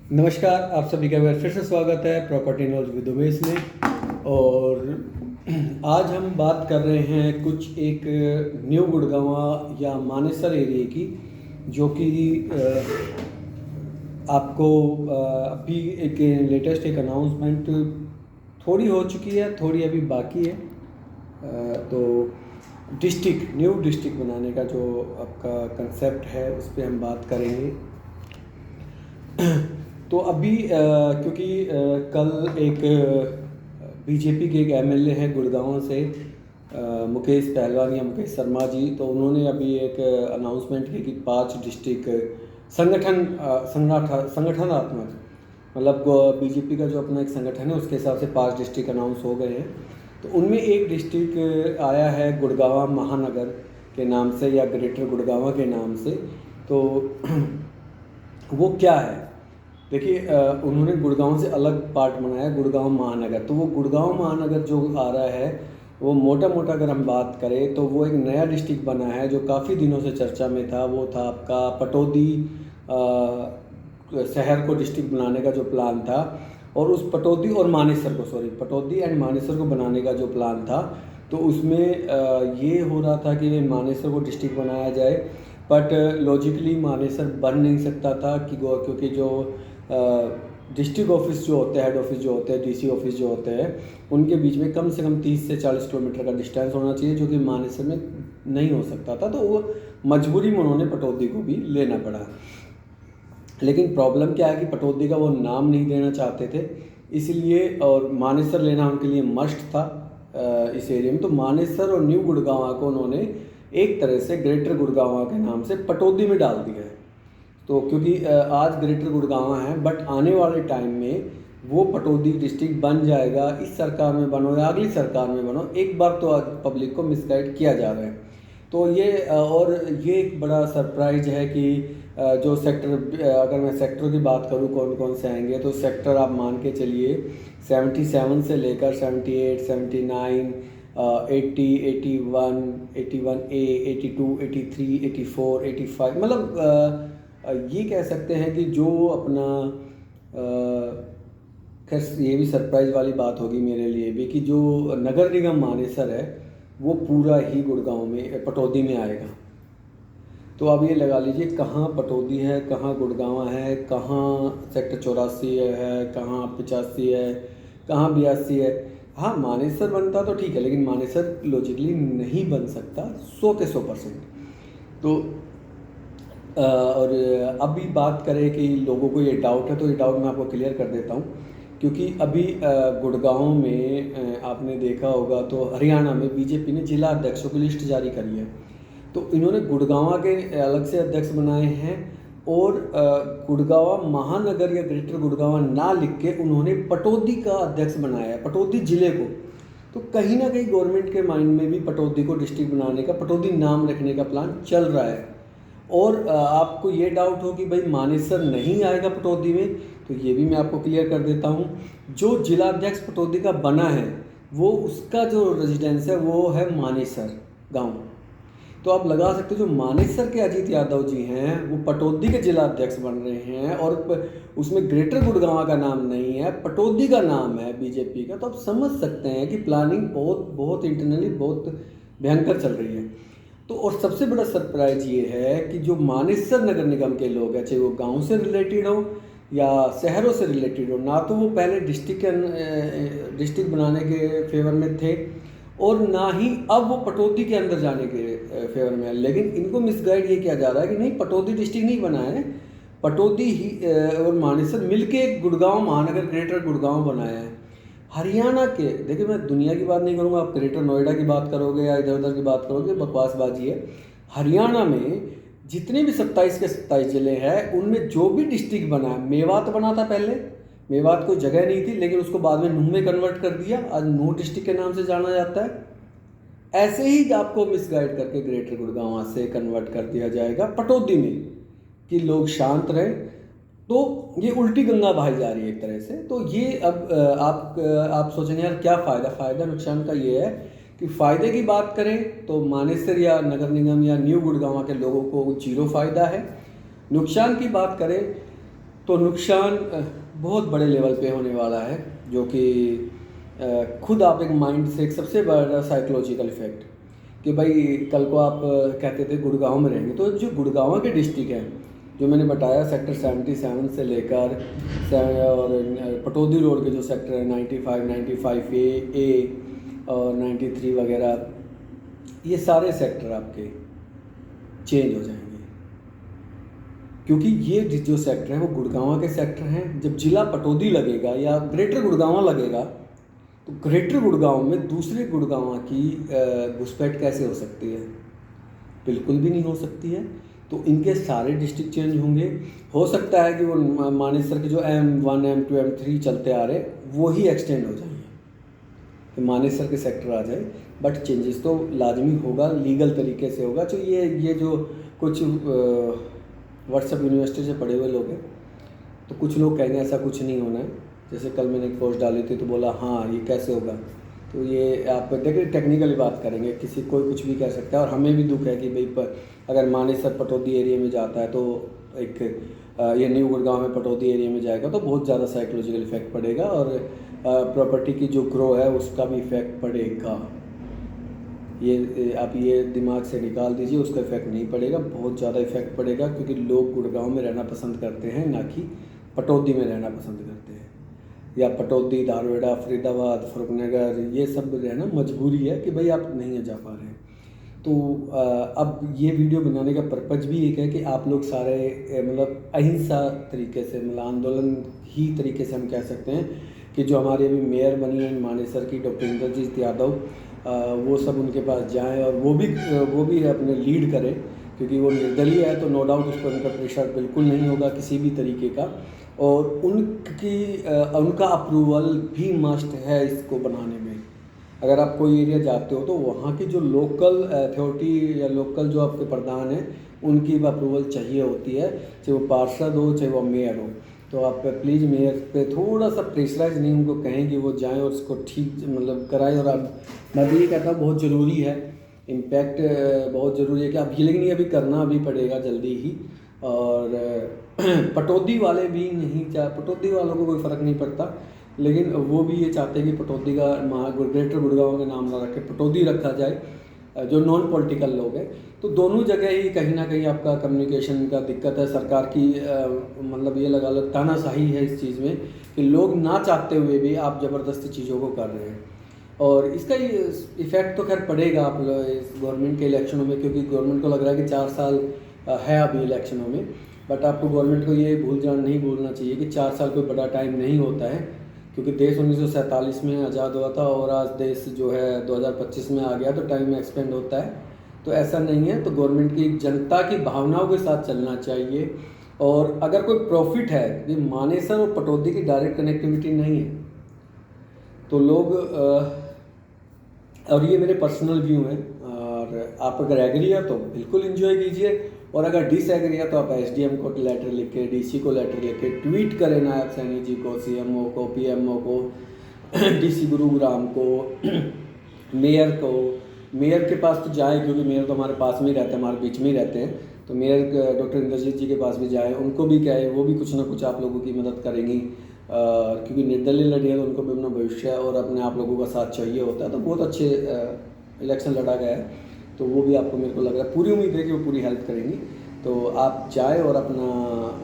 नमस्कार, आप सभी का एक बार फिर से स्वागत है प्रॉपर्टी नॉलेज विद उमेश में। और आज हम बात कर रहे हैं कुछ एक न्यू गुड़गांवा या मानेसर एरिया की, जो कि आपको अभी एक लेटेस्ट एक अनाउंसमेंट थोड़ी हो चुकी है, थोड़ी अभी बाकी है। तो न्यू डिस्ट्रिक्ट बनाने का जो आपका कंसेप्ट है उस पर हम बात करेंगे। तो अभी क्योंकि कल एक बीजेपी के एक एमएलए हैं गुड़गांव से, मुकेश पहलवान या मुकेश शर्मा जी, तो उन्होंने अभी एक अनाउंसमेंट की कि 5 डिस्ट्रिक्ट संगठनात्मक, मतलब बीजेपी का जो अपना एक संगठन है उसके हिसाब से 5 डिस्ट्रिक्ट अनाउंस हो गए हैं। तो उनमें एक डिस्ट्रिक्ट आया है गुड़गांवा महानगर के नाम से या ग्रेटर गुड़गांवा के नाम से। तो वो क्या है, देखिए, उन्होंने गुड़गांव से अलग पार्ट बनाया, गुड़गांव महानगर। तो वो गुड़गांव महानगर जो आ रहा है वो मोटा मोटा अगर हम बात करें तो वो एक नया डिस्ट्रिक्ट बना है जो काफ़ी दिनों से चर्चा में था। वो था आपका पटौदी शहर को डिस्ट्रिक्ट बनाने का जो प्लान था, और उस पटौदी और मानेसर को, पटौदी एंड मानेसर को बनाने का जो प्लान था, तो उसमें ये हो रहा था कि मानेसर को डिस्ट्रिक्ट बनाया जाए। बट लॉजिकली मानेसर बन नहीं सकता था क्योंकि जो डिस्ट्रिक्ट ऑफिस जो होते हैं, हेड ऑफिस जो होते हैं, डीसी ऑफिस जो होते हैं, उनके बीच में कम से कम 30 से 40 किलोमीटर का डिस्टेंस होना चाहिए, जो कि मानेसर में नहीं हो सकता था। तो वो मजबूरी में उन्होंने पटौदी को भी लेना पड़ा। लेकिन प्रॉब्लम क्या है कि पटौदी का वो नाम नहीं देना चाहते थे, इसलिए, और मानेसर लेना उनके लिए मस्ट था इस एरिया में। तो मानेसर और न्यू गुड़गांवा को उन्होंने एक तरह से ग्रेटर गुड़गांवा के नाम से पटौदी में डाल दिया है। तो क्योंकि आज ग्रेटर गुड़गांवा है, बट आने वाले टाइम में वो पटौदी डिस्ट्रिक्ट बन जाएगा, इस सरकार में बनो या अगली सरकार में बनो, एक बार तो पब्लिक को मिसगाइड किया जा रहा है। तो ये और ये एक बड़ा सरप्राइज है कि जो सेक्टर, अगर मैं सेक्टर की बात करूँ कौन कौन से आएंगे, तो सेक्टर आप मान के चलिए 77 से लेकर 78, 79, 80, 81, 81A, 82, 83, 84, 85, मतलब ये कह सकते हैं कि जो अपना, खैर ये भी सरप्राइज वाली बात होगी मेरे लिए भी, कि जो नगर निगम मानेसर है वो पूरा ही गुड़गांव में, पटौदी में आएगा। तो अब ये लगा लीजिए कहाँ पटौदी है, कहाँ गुड़गांवा है, कहाँ सेक्टर 84 है, कहाँ 85 है, कहाँ 82 है। हाँ, मानेसर बनता तो ठीक है, लेकिन मानेसर लॉजिकली नहीं बन सकता 100 के 100%। तो और अभी बात करें कि लोगों को ये डाउट है, तो ये डाउट मैं आपको क्लियर कर देता हूँ। क्योंकि अभी गुड़गांव में आपने देखा होगा तो हरियाणा में बीजेपी ने जिला अध्यक्षों की लिस्ट जारी करी है। तो इन्होंने गुड़गांवा के अलग से अध्यक्ष बनाए हैं, और गुड़गांवा महानगर या ग्रेटर गुड़गांवा ना लिख के उन्होंने पटौदी का अध्यक्ष बनाया है, पटौदी जिले को। तो कहीं ना कहीं गवर्नमेंट के माइंड में भी पटौदी को डिस्ट्रिक्ट बनाने का, पटौदी नाम रखने का प्लान चल रहा है। और आपको ये डाउट हो कि भाई मानेसर नहीं आएगा पटौदी में, तो ये भी मैं आपको क्लियर कर देता हूँ। जो जिलाध्यक्ष पटौदी का बना है वो, उसका जो रेजिडेंस है वो है मानेसर गांव। तो आप लगा सकते हो जो मानेसर के अजीत यादव जी हैं वो पटौदी के जिलाध्यक्ष बन रहे हैं, और उसमें ग्रेटर गुड़गांवा का नाम नहीं है, पटौदी का नाम है बीजेपी का। तो आप समझ सकते हैं कि प्लानिंग बहुत बहुत इंटरनली बहुत भयंकर चल रही है। तो और सबसे बड़ा सरप्राइज ये है कि जो मानेसर नगर निगम के लोग हैं, चाहे वो गांव से रिलेटेड हो या शहरों से रिलेटेड हो, ना तो वो पहले डिस्ट्रिक्ट बनाने के फेवर में थे, और ना ही अब वो पटौदी के अंदर जाने के फेवर में है। लेकिन इनको मिसगाइड ये किया जा रहा है कि नहीं, पटौदी डिस्ट्रिक्ट नहीं बना है, पटौदी ही और मानेसर मिलके एक गुड़गांव महानगर ग्रेटर गुड़गांव बनाया है। हरियाणा के, देखिए मैं दुनिया की बात नहीं करूँगा, आप ग्रेटर नोएडा की बात करोगे या इधर उधर की बात करोगे, बकवासबाजी है। हरियाणा में जितने भी 27 के 27 जिले हैं, उनमें जो भी डिस्ट्रिक्ट बना है, मेवात बना था पहले, मेवात कोई जगह नहीं थी, लेकिन उसको बाद में नूह में कन्वर्ट कर दिया, आज नूह डिस्ट्रिक्ट के नाम से जाना जाता है। ऐसे ही आपको मिसगाइड करके ग्रेटर गुड़गांव से कन्वर्ट कर दिया जाएगा पटौदी में, कि लोग शांत रहें। तो ये उल्टी गंगा बहाई जा रही है एक तरह से। तो ये अब आप सोचेंगे यार क्या फ़ायदा नुकसान का ये है कि फ़ायदे की बात करें तो मानेसर या नगर निगम या न्यू गुड़गांवा के लोगों को 0 फ़ायदा है। नुकसान की बात करें तो नुकसान बहुत बड़े लेवल पे होने वाला है, जो कि खुद आप एक माइंड से एक सबसे बड़ा साइकोलॉजिकल इफेक्ट कि भाई कल को आप कहते थे गुड़गांव में रहेंगे, तो जो गुड़गांव के डिस्ट्रिक्ट हैं जो मैंने बताया सेक्टर 77 से लेकर और पटौदी रोड के जो सेक्टर है 95, 95A और 93 वगैरह, ये सारे सेक्टर आपके चेंज हो जाएंगे, क्योंकि ये जो सेक्टर है वो गुड़गांव के सेक्टर हैं। जब जिला पटौदी लगेगा या ग्रेटर गुड़गांव लगेगा, तो ग्रेटर गुड़गांव में दूसरे गुड़गांव की घुसपैठ कैसे हो सकती है? बिल्कुल भी नहीं हो सकती है। तो इनके सारे डिस्ट्रिक्ट चेंज होंगे। हो सकता है कि वो मानेसर के जो M1, M2, M3 चलते आ रहे वो ही एक्सटेंड हो जाएंगे, कि मानेसर के सेक्टर आ जाए, बट चेंजेस तो लाजमी होगा, लीगल तरीके से होगा। तो ये जो कुछ व्हाट्सएप यूनिवर्सिटी से पढ़े हुए लोग हैं, तो कुछ लोग कहेंगे ऐसा कुछ नहीं होना है। जैसे कल मैंने एक पोस्ट डाली थी तो बोला हाँ ये कैसे होगा, तो ये आप देखिए टेक्निकली बात करेंगे, किसी कोई कुछ भी कह सकता है। और हमें भी दुख है कि भाई अगर मानेसर पटौदी एरिया में जाता है तो एक ये न्यू गुड़गांव में पटौदी एरिया में जाएगा तो बहुत ज़्यादा साइकोलॉजिकल इफेक्ट पड़ेगा, और प्रॉपर्टी की जो ग्रो है उसका भी इफेक्ट पड़ेगा। ये आप ये दिमाग से निकाल दीजिए, उसका इफेक्ट नहीं पड़ेगा, बहुत ज़्यादा इफेक्ट पड़ेगा, क्योंकि लोग गुड़गांव में रहना पसंद करते हैं, ना कि पटौदी में रहना पसंद करते हैं। या पटौदी, धारवेड़ा, फरीदाबाद, फरुखनगर, ये सब रहना मजबूरी है कि भाई आप नहीं जा पा रहे हैं। तो अब ये वीडियो बनाने का पर्पज़ भी एक है कि आप लोग सारे मतलब अहिंसा तरीके से, मतलब आंदोलन ही तरीके से हम कह सकते हैं कि जो हमारे अभी मेयर बनी है मानेसर की डॉक्टर इंद्रजीत यादव, वो सब उनके पास जाएं और वो भी अपने लीड करें, क्योंकि वो निर्दलीय है। तो नो डाउट उस पर उनका प्रेशर बिल्कुल नहीं होगा किसी भी तरीके का, और उनका अप्रूवल भी मस्ट है इसको बनाने में। अगर आप कोई एरिया जाते हो तो वहाँ की जो लोकल अथॉरिटी या लोकल जो आपके प्रधान हैं उनकी भी अप्रूवल चाहिए होती है, चाहे वो पार्षद हो चाहे वो मेयर हो। तो आप प्लीज़ मेयर पे थोड़ा सा प्रेशराइज नहीं, उनको कहें कि वो जाएं और उसको ठीक मतलब कराएं। और अब मैं भी ये कहता हूँ बहुत ज़रूरी है, इम्पैक्ट बहुत ज़रूरी है कि अब ये, लेकिन ये अभी करना भी पड़ेगा जल्दी ही। और पटौदी वाले भी नहीं पटौदी वालों को कोई फ़र्क नहीं पड़ता, लेकिन वो भी ये चाहते हैं कि पटौदी का ग्रेटर गुड़गांव का नाम ना रखे, पटौदी रखा जाए, जो नॉन पॉलिटिकल लोग हैं। तो दोनों जगह ही कहीं ना कहीं आपका कम्युनिकेशन का दिक्कत है। सरकार की मतलब ये लगा लो तानाशाही है इस चीज़ में कि लोग ना चाहते हुए भी आप ज़बरदस्ती चीज़ों को कर रहे हैं, और इसका इफ़ेक्ट तो खैर पड़ेगा आप इस गवर्नमेंट के इलेक्शनों में, क्योंकि गवर्नमेंट को लग रहा है कि 4 साल है अभी इलेक्शनों में। बट आपको गवर्नमेंट को ये नहीं भूलना चाहिए कि 4 साल कोई बड़ा टाइम नहीं होता है, क्योंकि देश 1947 में आज़ाद हुआ था और आज देश जो है 2025 में आ गया, तो टाइम एक्सपेंड होता है। तो ऐसा नहीं है, तो गवर्नमेंट की जनता की भावनाओं के साथ चलना चाहिए। और अगर कोई प्रॉफिट है, ये मानेसर और पटौदी की डायरेक्ट कनेक्टिविटी नहीं है, तो लोग और ये मेरे पर्सनल व्यू हैं, और आप अगर एग्री है तो बिल्कुल एंजॉय कीजिए, और अगर डिसएग्री है तो आप SDM को लेटर लिख के, DC को लेटर लिख के ट्वीट करें नायब सैनी जी को, CMO को, PMO को, DC गुरुग्राम को, मेयर को। मेयर के पास तो जाए, क्योंकि मेयर तो हमारे पास में ही रहते हैं, हमारे बीच में ही रहते हैं। तो मेयर डॉक्टर इंद्रजीत जी के पास भी जाए, उनको भी कहे, वो भी कुछ ना कुछ आप लोगों की मदद करेंगी, क्योंकि निर्दलीय लड़ी है तो उनको भी अपना भविष्य और अपने आप लोगों का साथ चाहिए होता है। तो बहुत अच्छे इलेक्शन लड़ा गया है, तो वो भी आपको, मेरे को लग रहा है, पूरी उम्मीद है कि वो पूरी हेल्प करेंगी। तो आप जाए और अपना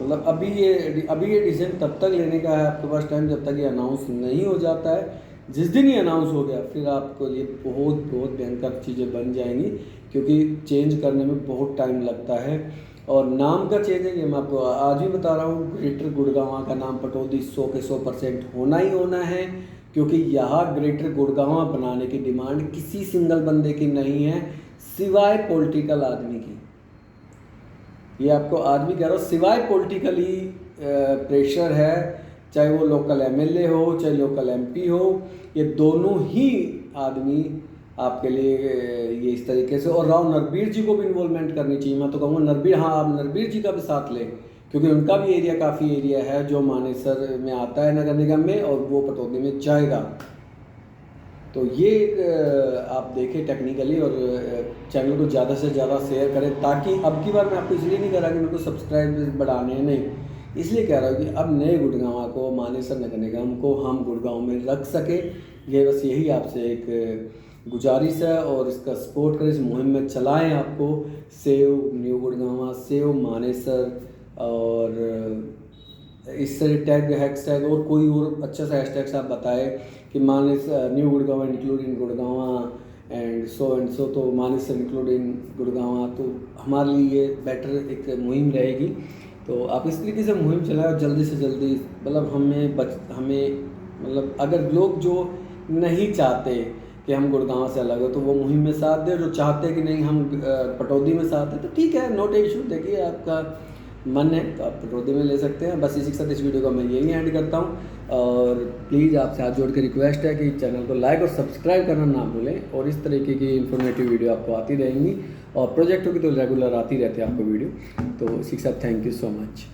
मतलब अभी ये डिसीजन तब तक लेने का है आपके पास टाइम जब तक ये अनाउंस नहीं हो जाता है। जिस दिन ये अनाउंस हो गया फिर आपको ये बहुत भयंकर चीज़ें बन जाएंगी, क्योंकि चेंज करने में बहुत टाइम लगता है। और नाम का चेंज है, ये मैं आपको आज भी बता रहा हूँ, ग्रेटर गुड़गांव का नाम पटौदी 100 के 100% होना ही होना है, क्योंकि यहाँ ग्रेटर गुड़गांव बनाने की डिमांड किसी सिंगल बंदे की नहीं है, सिवाय पॉलिटिकल आदमी की। ये आपको आज भी कह रहा हूँ, सिवाय पॉलिटिकली प्रेशर है, चाहे वो लोकल MLA हो चाहे लोकल MP हो, ये दोनों ही आदमी आपके लिए ये इस तरीके से। और राव नरबीर जी को भी इन्वॉल्वमेंट करनी चाहिए। मैं तो कहूँगा नरबीर, हाँ आप नरबीर जी का भी साथ लें, क्योंकि उनका भी एरिया काफ़ी एरिया है जो मानेसर में आता है नगर निगम में, और वो पटौदी में जाएगा। तो ये आप देखें टेक्निकली, और चैनल को ज़्यादा से ज़्यादा शेयर करें, ताकि अब की बार मैं आपको इसलिए नहीं कह रहा कि मेरे को सब्सक्राइब बढ़ाने हैं, नहीं, इसलिए कह रहा हूँ कि अब नए गुड़गांव को, मानेसर नगर निगम को हम गुड़गांव में रख सके, ये बस यही आपसे एक गुजारिश है। और इसका सपोर्ट करें, इस मुहिम में चलाएं। आपको save new Gurgaon, save Manesar, और इस तरह टैग, हैशटैग और कोई और अच्छा सा हैशटैग आप बताएं कि Manesar new Gurgaon including Gurgaon and so, तो मानेसर इंक्लूडिंग गुड़गांव, तो हमारे लिए ये बेटर एक मुहिम रहेगी। तो आप इस तरीके से मुहिम चलाएं और जल्दी से जल्दी, मतलब हमें मतलब अगर लोग जो नहीं चाहते कि हम गुड़गांव से अलग हो तो वो मुहिम में साथ दें, जो चाहते हैं कि नहीं हम पटौदी में साथ हैं तो ठीक है, नोट इशू। देखिए आपका मन है तो आप पटौदी में ले सकते हैं। बस इसी के साथ इस वीडियो को मैं यही एंड करता हूँ, और प्लीज़ आपसे हाथ जोड़ के रिक्वेस्ट है कि चैनल को लाइक और सब्सक्राइब करना ना भूलें, और इस तरीके की इन्फॉर्मेटिव वीडियो आपको आती रहेंगी, और प्रोजेक्टों की तो रेगुलर आती रहती है आपको वीडियो। तो इसी के साथ थैंक यू सो मच।